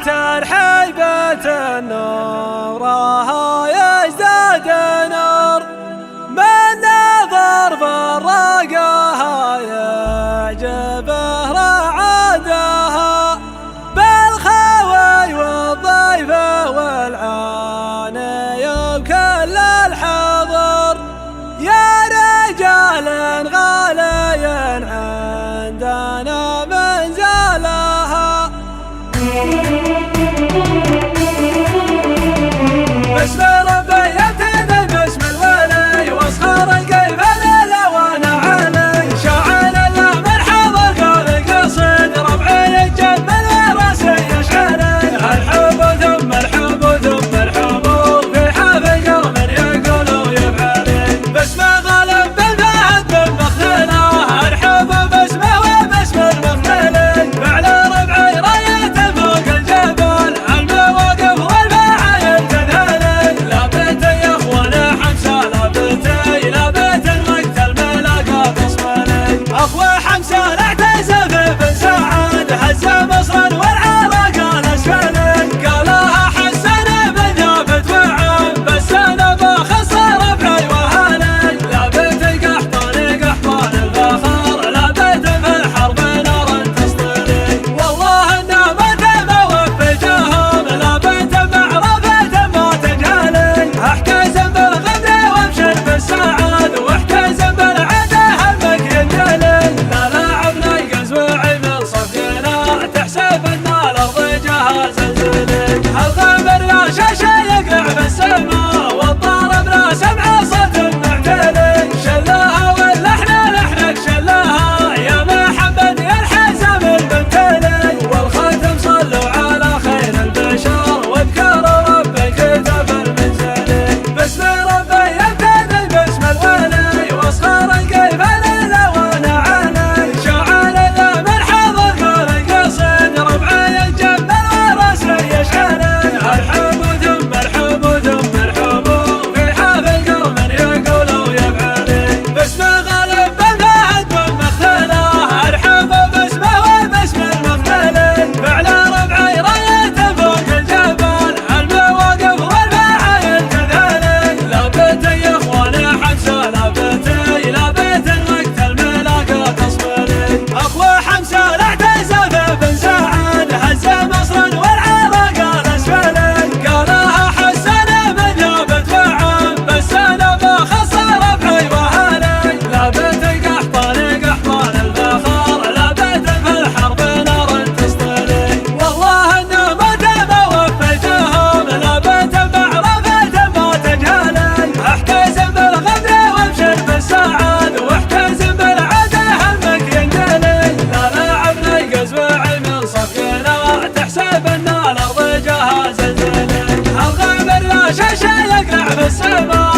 ترحيبة نورها يزداد نور من نظر فرقها يعجبه رعدها بالخوي والضيف والعاني وكل الحضر يا رجال غالي عندنا منزلها بسم ربي يبتدي باسم الولي واصخر القلب للوان علي شاعر الله من حضر قول القصيد ربعي يجمل وراسي يشعلي الحب ثم الحب ثم الحب في حافل قرم يقولوا يفعلي باسم غالب بالفهد بمخزنه الحب باسمه وباسم المختلي فعل ربعي راية فوق الجبل المواقف والمعايل تذهلي لا بيت يا اخوانا حمسه لا بيتي لا بيت الوقت الملاقى بصملي اخوي حمسه اعتزف بن سعد هز مصرا والعراق الاسفلي قالها حسن بن ثابت وعم بس انا بخص ربعي وهالي لا بيت قحطاني قحطان الفخر لا بيت في الحرب نار تسطلي والله انه متى ما وفجهم لا بيت معرفه ما تجهلي احتزم بالغدر وابشر بالسعد واحتزم بالعده همك ينجلي لا لاعبنا القزوعي من صفينا تحسب ان الارض جهاز زلزلي الغامر لا شاشه يقلع بالسما والضارب لا سمع صوت معتلي شلاها واللحن لحنك شلاها يا محمد يا الحزم الممتلي والخاتم صلوا على خير البشر واذكروا رب الكتاب المنزلي باسم ربي يبتدي باسم الولي واصغر القلب للوان علي شاعر الله من حضر قول القصيد ربعي يجمل وراسي يشعلي الحب ثم الحب ثم الحب في حافل قرم يقولوا يفعلي باسم غالب بالفهد بمخزنه الحب باسمه وباسم المختلي فعل ربعي راية فوق الجبل المواقف والمعايل تذهلي لا بيتي يا اخواني حمسه لا بيتي لا بيت الوقت الملاقى تصفلي اخوي حمسه اعتزف بن سعد هز مصرا والعراق الاسفلي قالها حسن بن ثابت وعم بس انا بخص ربعي وهالي لا بيتي قحطاني قحطان الفخر لا بيت في الحرب نار تسطلي والله انه متى ما وفيتهم لا بيت معرفه ما تجهلي احتزم بالغدر وابشر بالسعد واحتزم بالعده همك ينجلي لا لاعبنا القزوعي من صفينا تحسب ان الارض جهاز زلزلي الغامر لا شاشه يقلع بالسما